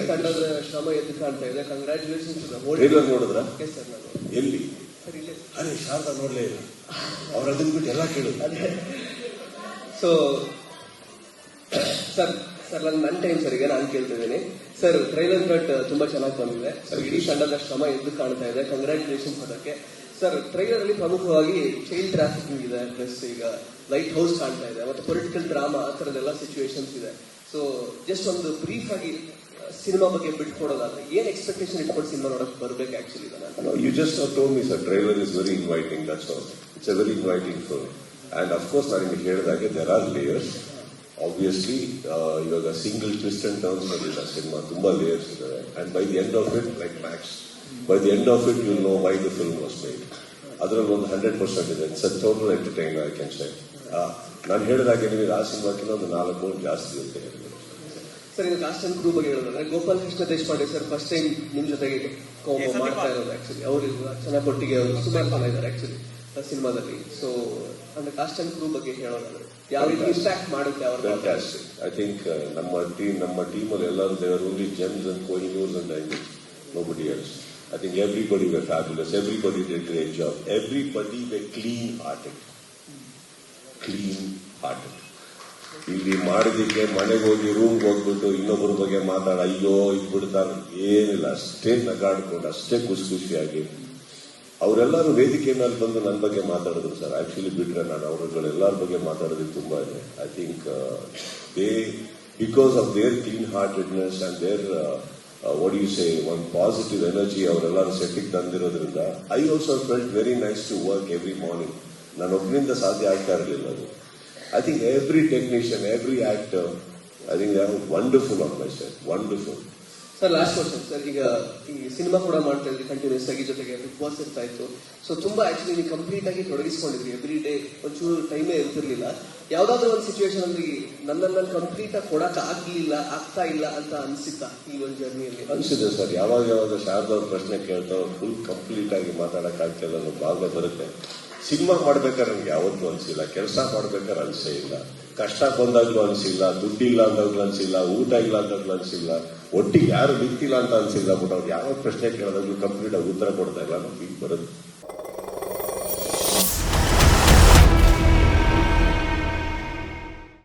ತಂಡದ ಶ್ರಮ ಎದ್ದು ಕಾಣ್ತಾ ಇದೆ. ಕಂಗ್ರಾಚುಲೇಷನ್ಸ್. ಟ್ರೈಲರ್ ನೋಡಿದ್ರ? ಸರ್ ನಾನು ಎಲ್ಲಿ? ಸರ್ ಇಲ್ಲೇ. ಅರೆ ಶಾರದಾ ನೋಡ್ಲೇ ಇಲ್ಲ. ಅವ್ರು ಅದನ್ನ ಬಿಟ್ಟು ಎಲ್ಲ ಕೇಳಿದ್ರು. ಅದೇ ಸೊ ಸರ್ ನನ್ನ ಟೈಮ್ ಸರ್ ಈಗ ನಾನು ಕೇಳ್ತಿದ್ದೀನಿ ಸರ್. ಟ್ರೈಲರ್ ಕಟ್ ತುಂಬಾ ಚೆನ್ನಾಗಿ ಬಂದಿದೆ ಸರ್. ಇಡೀ ತಂಡದ ಶ್ರಮ ಎದ್ದು ಕಾಣ್ತಾ ಇದೆ. ಕಂಗ್ರಾಚುಲೇಷನ್ಸ್ ಅದಕ್ಕೆ ಸರ್. ಟ್ರೈಲರ್ ಅಲ್ಲಿ ಪ್ರಮುಖವಾಗಿ ಚೈಲ್ಡ್ ಟ್ರಾಫಿಕಿಂಗ್ ಇದೆ, ಪ್ಲಸ್ ಈಗ ಲೈಟ್ ಹೌಸ್ ಕಾಣ್ತಾ ಇದೆ, ಮತ್ತೆ ಪೊಲಿಟಿಕಲ್ ಡ್ರಾಮಾ ಆ ತರದೆಲ್ಲ ಸಿಚುವೇಶನ್ಸ್ ಇದೆ. ಸೊ ಜಸ್ಟ್ ಒಂದು ಬ್ರೀಫ್ ಆಗಿ ಸಿನಿಮಾ ಬಗ್ಗೆ ಬಿಟ್ಕೊಡೋದಾದ್ರೆ ಏನ್ ಎಕ್ಸ್ಪೆಕ್ಟೇಷನ್ ಇಟ್ಕೊಂಡು ಸಿನಿಮಾ ನೋಡಕ್ ಬರ್ಬೇಕು actually? You just told me, sir, trailer is very inviting, that's all. It's a very inviting film. And of course, ನಾನು ನಿಮಗೆ ಹೇಳಿದಾಗೆ there are layers. Obviously, ಇವಾಗ ಸಿಂಗಲ್ ಟ್ವಿಸ್ಟ್ ಅಂಡ್ ಟರ್ನ್ಸ್ ಬಂದಿಲ್ಲ ಸಿನಿಮಾ, ತುಂಬಾ layers ಇದಾವೆ. And by the end of it, like Max, by the end of it, you'll know why the film was made. ಅದರಲ್ಲಿ ಒಂದು 100% ಇದೆ. It's a total entertainer, I can say. ನಾನು ಹೇಳಿದಾಗೆ ನಿಮಗೆ ಆ ಸಿನಿಮಾಕ್ಕಿಂತ ಒಂದು 4 ಮೂರು ಜಾಸ್ತಿ ಇರುತ್ತೆ. ಸರ್ ಇದು ಕಾಸ್ಟ್ ಅಂಡ್ ಕ್ರೂ ಬಗ್ಗೆ ಹೇಳೋದಾದ್ರೆ Gopal Krishna Deshpande sir first time ನಿಮ್ ಜೊತೆಗೆ ಕೋಂಬೋ ಮಾಡ್ತಾ ಇರೋದು ಆಕ್ಚುಲಿ. ಅವರು ಚೆನ್ನಾಗಿ ಒಟ್ಟಿಗೆ ಅವರು ಸುಮಾರು ಜನ ಇದ್ದಾರೆ ಆಕ್ಚುಲಿ ಸಿನಿಮಾದಲ್ಲಿ. ಸೊ ಅಂದ್ರೆ ಕಾಸ್ಟ್ ಅಂಡ್ ಕ್ರೂ ಬಗ್ಗೆ ಹೇಳೋದಾದ್ರೆ ಯಾವ ರೀತಿ ಇಂಪ್ಯಾಕ್ಟ್ ಮಾಡುತ್ತೆ ಅವ್ರ? ಐ ಥಿಂಕ್ ನಮ್ಮ ಟೀಮಲ್ಲಿ ಎಲ್ಲರೂ they're only gems and Kohinoors and diamonds, nobody else. I think everybody were fabulous. Everybody did a great job. Everybody were clean-hearted. ಇಲ್ಲಿ ಮಾಡಿದ್ದಕ್ಕೆ ಮನೆಗೆ ಹೋಗಿ ರೂಮ್ಗೆ ಹೋಗ್ಬಿಟ್ಟು ಇನ್ನೊಬ್ಬರ ಬಗ್ಗೆ ಮಾತಾಡ ಅಯ್ಯೋ ಇದು ಬಿಡ್ತಾರ ಏನಿಲ್ಲ. ಅಷ್ಟೇ ನಗಾಡ್ಕೊಂಡು ಅಷ್ಟೇ ಖುಷಿಯಾಗಿ ಅವರೆಲ್ಲರೂ ವೇದಿಕೆ ಮೇಲೆ ಬಂದು ನನ್ನ ಬಗ್ಗೆ ಮಾತಾಡಿದ್ರು ಸರ್. ಆಕ್ಚುಲಿ ಬಿಟ್ರೆ ನಾನು ಅವರುಗಳೆಲ್ಲರ ಬಗ್ಗೆ ಮಾತಾಡೋದಕ್ಕೆ ತುಂಬಾ ಇದೆ. I think they because of their clean heartedness and their what do you say, one positive energy ಅವರೆಲ್ಲರೂ ಸೆಟ್ಟಿಗೆ ತಂದಿರೋದ್ರಿಂದ I also felt very nice to work every morning. ನಾನು ಒಬ್ಬರಿಂದ ಸಾಧ್ಯ ಆಗ್ತಾ ಇರಲಿಲ್ಲ ಅದು. I think every technician, every actor, I think they are wonderful on my set. Wonderful. Sir last question sir. ಈಗ ಈ ಸಿನಿಮಾ ಕೂಡ ಮಾಡ್ತಾ ಇದ್ರಿ ಕಂಟಿನ್ಯೂಸ್ ಆಗಿ, ಜೊತೆಗೆ ಬಿಗ್ ಬಾಸ್ ಇರ್ತಾ ಇತ್ತು. ಸೊ ತುಂಬಾ ಆಕ್ಚುಲಿ ನೀವು ಕಂಪ್ಲೀಟ್ ಆಗಿ ತೊಡಗಿಸ್ಕೊಂಡಿದ್ರಿ. ಎವ್ರಿ ಡೇ ಒಂಚೂರು ಟೈಮೇ ಇರ್ತಿರ್ಲಿಲ್ಲ. ಯಾವ್ದಾದ್ರು ಒಂದು ಸಿಚುವೇಶನ್ ಅಲ್ಲಿ ನನ್ನನ್ನು ಕಂಪ್ಲೀಟ್ ಆಗಿ ಕೊಡಕ್ ಆಗ್ತಾ ಇಲ್ಲ ಅಂತ ಅನ್ಸಿತ್ತಾ ಈ ಒಂದು ಜರ್ನಿಯಲ್ಲಿ? ಅನ್ಸಿದೆ ಸರ್. ಯಾವಾಗ ಶಾರದಾ ಪ್ರಶ್ನೆ ಕೇಳ್ತಾರೋ ಫುಲ್ ಕಂಪ್ಲೀಟ್ ಆಗಿ ಮಾತಾಡಕ್ ಆಗ್ತಿಲ್ಲ ಅನ್ನೋ ಭಾಗ ಬರುತ್ತೆ. ಸಿನಿಮಾ ಮಾಡ್ಬೇಕಾದ್ರೆ ನನ್ಗೆ ಯಾವತ್ತೂ ಅನ್ಸಿಲ್ಲ, ಕೆಲಸ ಮಾಡ್ಬೇಕಾದ್ರೆ ಅನ್ಸೇ ಇಲ್ಲ. ಕಷ್ಟ ಬಂದಾಗ್ಲೂ ಅನ್ಸಿಲ್ಲ, ದುಡ್ಡಿಲ್ಲ ಅಂದಾಗ್ಲೂ ಅನ್ಸಿಲ್ಲ, ಊಟ ಇಲ್ಲ ಅಂದಾಗ್ಲೂ ಅನ್ಸಿಲ್ಲ, ಒಟ್ಟಿಗೆ ಯಾರು ನಿಂತಿಲ್ಲ ಅಂತ ಅನ್ಸಿಲ್ಲ. ಬಟ್ ಅವ್ರು ಯಾವ ಪ್ರಶ್ನೆ ಕೇಳಿದಾಗ್ಲೂ ಕಂಪ್ಲೀಟ್ ಆಗಿ ಉತ್ತರ ಕೊಡ್ತಾ ಇಲ್ಲ. ನಮ್ಗೆ ಈಗ ಬರುತ್ತೆ.